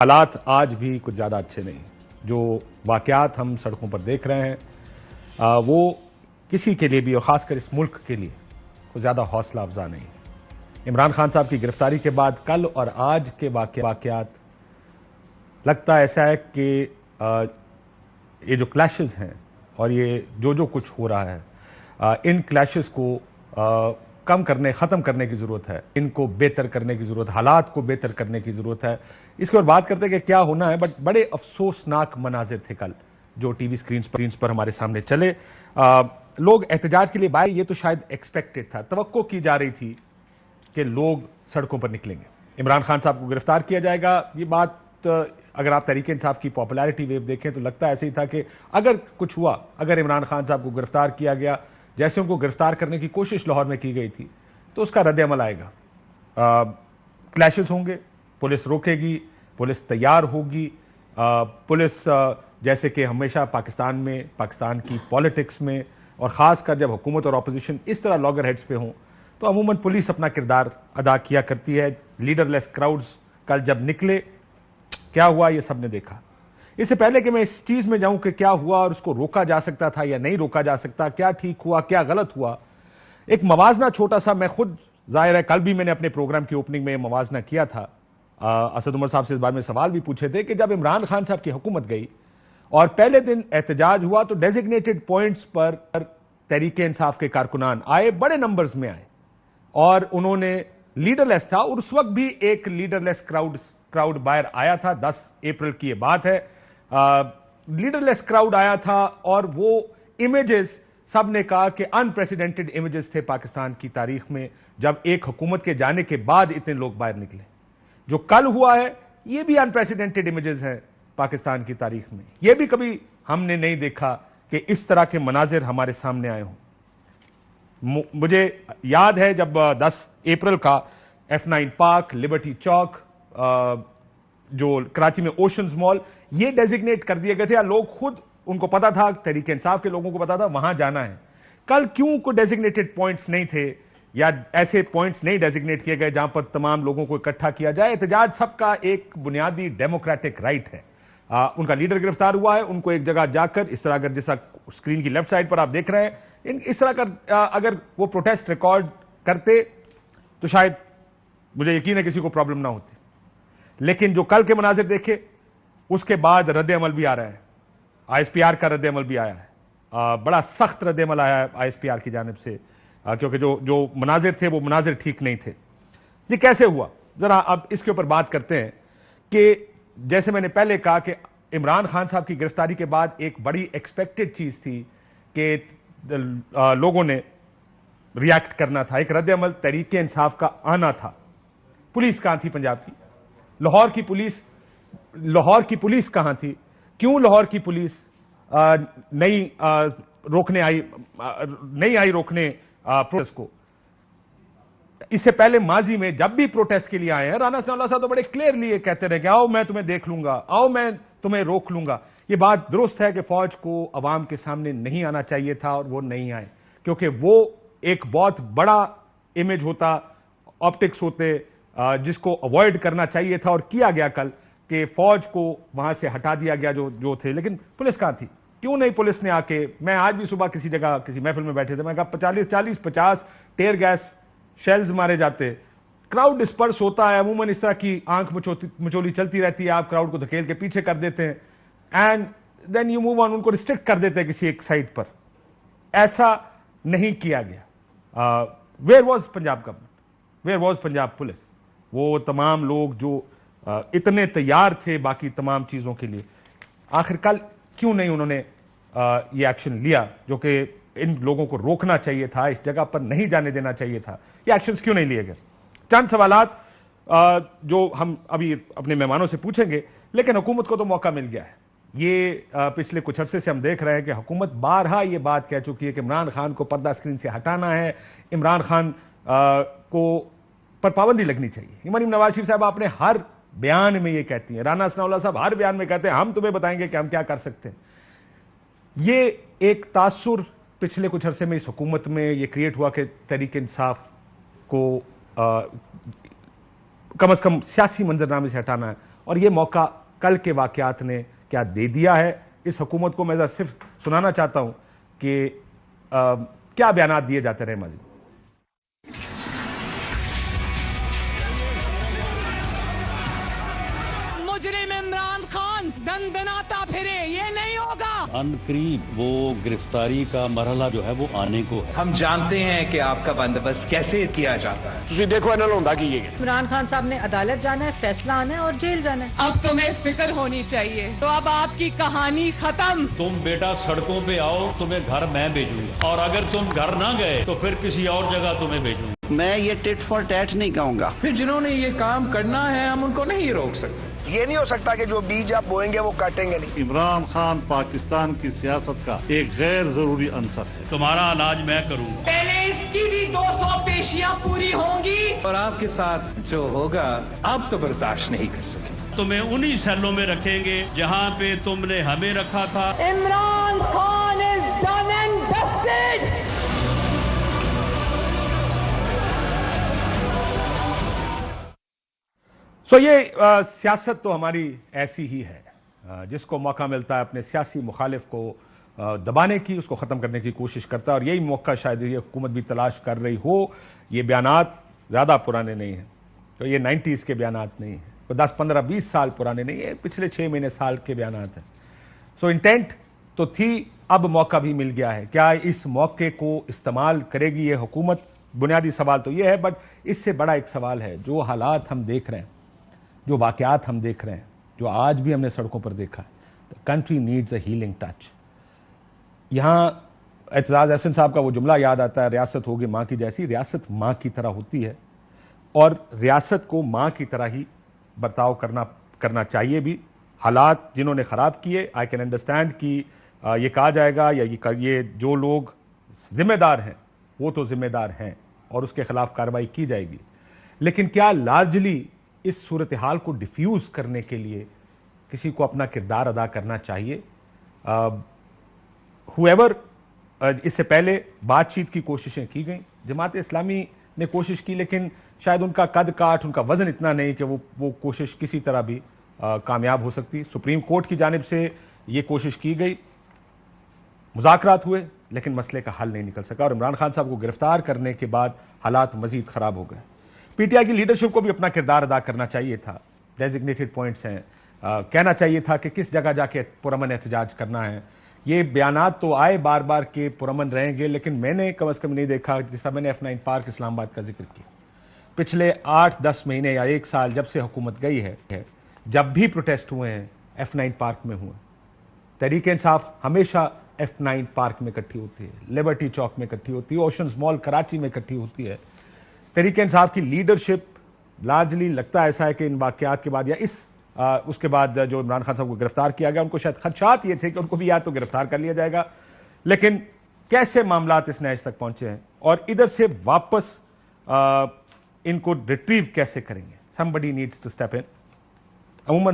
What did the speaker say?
हालात आज भी कुछ ज़्यादा अच्छे नहीं। जो वाक़यात हम सड़कों पर देख रहे हैं वो किसी के लिए भी और ख़ासकर इस मुल्क के लिए कुछ ज़्यादा हौसला अफजा नहीं है। इमरान खान साहब की गिरफ्तारी के बाद कल और आज के वाक़यात लगता ऐसा है कि ये जो क्लैशेस हैं और ये जो कुछ हो रहा है इन क्लैशेस को कम करने, ख़त्म करने की ज़रूरत है। इनको बेहतर करने की ज़रूरत, हालात को बेहतर करने की ज़रूरत है। इसके और बात करते हैं कि क्या होना है, बट बड़े अफसोसनाक मनाजिर थे कल जो टीवी स्क्रीन्स पर हमारे सामने चले। लोग एहतजाज के लिए बाहर, ये तो शायद एक्सपेक्टेड था, तवक्को की जा रही थी कि लोग सड़कों पर निकलेंगे, इमरान खान साहब को गिरफ्तार किया जाएगा। ये बात अगर आप तहरीक इंसाफ की पॉपुलैरिटी वेव देखें तो लगता ऐसे ही था कि अगर कुछ हुआ, अगर इमरान खान साहब को गिरफ्तार किया गया जैसे उनको गिरफ्तार करने की कोशिश लाहौर में की गई थी, तो उसका रद्द-ए-अमल आएगा। क्लैशेस होंगे, पुलिस रोकेगी, पुलिस तैयार होगी, पुलिस जैसे कि हमेशा पाकिस्तान में, पाकिस्तान की पॉलिटिक्स में, और ख़ासकर जब हुकूमत और अपोजिशन इस तरह लॉगर हेड्स पे हों तो अमूमन पुलिस अपना किरदार अदा किया करती है। लीडरलेस क्राउड्स कल जब निकले, क्या हुआ ये सब ने देखा। इससे पहले कि मैं इस चीज में जाऊं कि क्या हुआ और उसको रोका जा सकता था या नहीं रोका जा सकता, क्या ठीक हुआ क्या गलत हुआ, एक मवाजना छोटा सा मैं खुद, जाहिर है कल भी मैंने अपने प्रोग्राम की ओपनिंग में मवाजना किया था। असद उमर साहब से इस बारे में सवाल भी पूछे थे कि जब इमरान खान साहब की हुकूमत गई और पहले दिन एहतजाज हुआ तो डेजिग्नेटेड पॉइंट्स पर तहरीक इंसाफ के कारकुनान आए, बड़े नंबर्स में आए, और उन्होंने, लीडरलेस था और उस वक्त भी एक लीडरलेस क्राउड बाहर आया था। 10 अप्रैल की ये बात है। लीडरलेस क्राउड आया था और वो इमेजेस सब ने कहा कि अनप्रेसिडेंटेड इमेजेस थे पाकिस्तान की तारीख में, जब एक हुकूमत के जाने के बाद इतने लोग बाहर निकले। जो कल हुआ है ये भी अनप्रेसिडेंटेड इमेजेस हैं पाकिस्तान की तारीख में। ये भी कभी हमने नहीं देखा कि इस तरह के मनाजिर हमारे सामने आए हों। मुझे याद है जब 10 अप्रैल का F9 पार्क, लिबर्टी चौक, जो कराची में ओशंस मॉल, ये डेजिग्नेट कर दिए गए थे, या लोग खुद, उनको पता था, तहरीक इंसाफ के लोगों को पता था वहां जाना है। कल क्यों कोई डेजिग्नेटेड पॉइंट्स नहीं थे या ऐसे पॉइंट्स नहीं डेजिग्नेट किए गए जहां पर तमाम लोगों को इकट्ठा किया जाए? एहतजाज सबका एक बुनियादी डेमोक्रेटिक राइट है। उनका लीडर गिरफ्तार हुआ है, उनको एक जगह जाकर इस तरह, अगर जैसा स्क्रीन की लेफ्ट साइड पर आप देख रहे हैं, इस तरह का अगर वो प्रोटेस्ट रिकॉर्ड करते तो शायद मुझे यकीन है किसी को प्रॉब्लम ना होती। लेकिन जो कल के मनाजिर देखे, उसके बाद रद्द-ए-अमल भी आ रहा है। ISPR का रद्द-ए-अमल भी आया है, बड़ा सख्त रद्द-ए-अमल आया है ISPR की जानिब से, क्योंकि जो मनाजिर थे वो मनाजिर ठीक नहीं थे। ये कैसे हुआ, जरा अब इसके ऊपर बात करते हैं कि जैसे मैंने पहले कहा कि इमरान खान साहब की गिरफ्तारी के बाद एक बड़ी एक्सपेक्टेड चीज थी कि लोगों ने रिएक्ट करना था, एक रद्द-ए-अमल तहरीक इंसाफ का आना था। पुलिस कहां थी पंजाब की? लाहौर की पुलिस कहां थी? क्यों लाहौर की पुलिस नहीं आई रोकने प्रोटेस्ट को? इससे पहले माजी में जब भी प्रोटेस्ट के लिए आए हैं, राना सनाउल्लाह साहब तो बड़े क्लियरली कहते रहे कि आओ मैं तुम्हें देख लूंगा, आओ मैं तुम्हें रोक लूंगा। ये बात दुरुस्त है कि फौज को अवाम के सामने नहीं आना चाहिए था और वो नहीं आए, क्योंकि वो एक बहुत बड़ा इमेज होता, ऑप्टिक्स होते, जिसको अवॉइड करना चाहिए था और किया गया कल, कि फौज को वहां से हटा दिया गया जो थे। लेकिन पुलिस कहां थी? क्यों नहीं पुलिस ने आके, मैं आज भी सुबह किसी जगह किसी महफिल में बैठे थे, मैं कहा 40-50 टेयर गैस शेल्स मारे जाते, क्राउड डिस्पर्स होता है, अमूमन इस तरह की आंख मचोली चलती रहती है, आप क्राउड को धकेल के पीछे कर देते हैं and then you move on, उनको रिस्ट्रिक्ट कर देते हैं किसी एक साइड पर। ऐसा नहीं किया गया। Where was Punjab government, where was Punjab police? वो तमाम लोग जो इतने तैयार थे बाकी तमाम चीजों के लिए, आखिर कल क्यों नहीं उन्होंने ये एक्शन लिया जो कि इन लोगों को रोकना चाहिए था, इस जगह पर नहीं जाने देना चाहिए था? ये एक्शंस क्यों नहीं लिए गए? चंद सवालात जो हम अभी अपने मेहमानों से पूछेंगे, लेकिन हुकूमत को तो मौका मिल गया है। ये पिछले कुछ अरसे से हम देख रहे हैं कि हुकूमत बारहा ये बात कह चुकी है कि इमरान खान को पर्दा स्क्रीन से हटाना है, इमरान खान को पर पाबंदी लगनी चाहिए। इमाम नवाज शरीफ साहब आपने हर बयान में ये कहती हैं, राना सनाउल्लाह साहब हर बयान में कहते हैं हम तुम्हें बताएंगे कि हम क्या कर सकते हैं। ये एक तासुर पिछले कुछ अरसे में इस हुकूमत में ये क्रिएट हुआ कि तहरीक इंसाफ को कम से कम सियासी मंजरनामे से हटाना है, और ये मौका कल के वाकयात ने क्या दे दिया है इस हुकूमत को। मैं सिर्फ सुनाना चाहता हूं कि क्या बयानात दिए जाते रहे माजी। मुजरिम इमरान खान दनदनाता फिरे, ये नहीं होगा। अनकरीब वो गिरफ्तारी का मरहला जो है वो आने को है। हम जानते हैं कि आपका बंदोबस्त कैसे किया जाता है। तुसी देखो इन्होंने होंदा की है। इमरान खान साहब ने अदालत जाना है, फैसला आना है और जेल जाना है। अब तुम्हें फिक्र होनी चाहिए। तो अब आपकी कहानी खत्म। तुम बेटा सड़कों पे आओ, तुम्हें घर मैं भेजूंगा, और अगर तुम घर ना गए तो फिर किसी और जगह तुम्हें भेजूंगा। मैं ये टिट फॉर टैट नहीं कहूंगा। फिर जिन्होंने ये काम करना है हम उनको नहीं रोक सकते। ये नहीं हो सकता कि जो बीज आप बोएंगे वो काटेंगे नहीं। इमरान खान पाकिस्तान की सियासत का एक गैर जरूरी अंसर है। तुम्हारा इलाज मैं करूंगा। पहले इसकी भी 200 पेशियां पूरी होंगी। और आपके साथ जो होगा आप तो बर्दाश्त नहीं कर सकेंगे। तुम्हें उन्हीं सेलों में रखेंगे जहां पे तुमने हमें रखा था। Imran Khan is done and dusted. So ये सियासत तो हमारी ऐसी ही है, जिसको मौका मिलता है अपने सियासी मुखालिफ को दबाने की, उसको ख़त्म करने की कोशिश करता है। और यही मौका शायद ये हुकूमत भी तलाश कर रही हो। ये बयानात ज़्यादा पुराने नहीं हैं, तो ये 90s के बयानात नहीं हैं, तो 10, 15, 20 साल पुराने नहीं है, पिछले 6 महीने साल के बयानात हैं। सो इंटेंट तो थी, अब मौका भी मिल गया है। क्या इस मौके को इस्तेमाल करेगी ये हुकूमत? बुनियादी सवाल तो ये है। बट इससे बड़ा एक सवाल है, जो हालात हम देख रहे हैं, जो वाकयात हम देख रहे हैं, जो आज भी हमने सड़कों पर देखा है, the country needs a healing touch. यहां एतजाज अहसन साहब का वो जुमला याद आता है, रियासत होगी मां की जैसी। रियासत मां की तरह होती है और रियासत को मां की तरह ही बर्ताव करना चाहिए भी। हालात जिन्होंने खराब किए, आई कैन अंडरस्टैंड कि ये कहा जाएगा या ये जो लोग जिम्मेदार हैं वो तो जिम्मेदार हैं और उसके खिलाफ कार्रवाई की जाएगी। लेकिन क्या लार्जली इस सूरत हाल को डिफ्यूज करने के लिए किसी को अपना किरदार अदा करना चाहिए? हुएवर इससे पहले बातचीत की कोशिशें की गई, जमात इस्लामी ने कोशिश की, लेकिन शायद उनका कद काठ, उनका वजन इतना नहीं कि वो कोशिश किसी तरह भी कामयाब हो सकती। सुप्रीम कोर्ट की जानिब से ये कोशिश की गई, मुज़ाकरात हुए, लेकिन मसले का हल नहीं निकल सका और इमरान खान साहब को गिरफ्तार करने के बाद हालात मजीद खराब हो गए। पीटीआई की लीडरशिप को भी अपना किरदार अदा करना चाहिए था। डेजिग्नेटेड पॉइंट्स हैं, कहना चाहिए था कि किस जगह जाके पुरअमन एहतजाज करना है। ये बयानात तो आए बार बार के पुरअमन रहेंगे, लेकिन मैंने कम से कम नहीं देखा, जैसा मैंने F9 पार्क इस्लामाबाद का जिक्र किया, पिछले 8-10 महीने या 1 साल जब से हुकूमत गई है, जब भी प्रोटेस्ट हुए हैं F9 पार्क में हुए। तहरीक-ए-इंसाफ हमेशा F9 पार्क में इकट्ठी होती है, लिबर्टी चौक में इकट्ठी होती है, ओशंस मॉल कराची में इकट्ठी होती है। तहरीक-ए-इंसाफ की लीडरशिप लार्जली लगता ऐसा है कि इन वाकयात के बाद या उसके बाद जो इमरान खान साहब को गिरफ्तार किया गया, उनको शायद खदशात ये थे कि उनको भी या तो गिरफ्तार कर लिया जाएगा, लेकिन कैसे मामलात इस नैज तक पहुंचे हैं और इधर से वापस इनको रिट्रीव कैसे करेंगे? Somebody needs to step in. अमूमन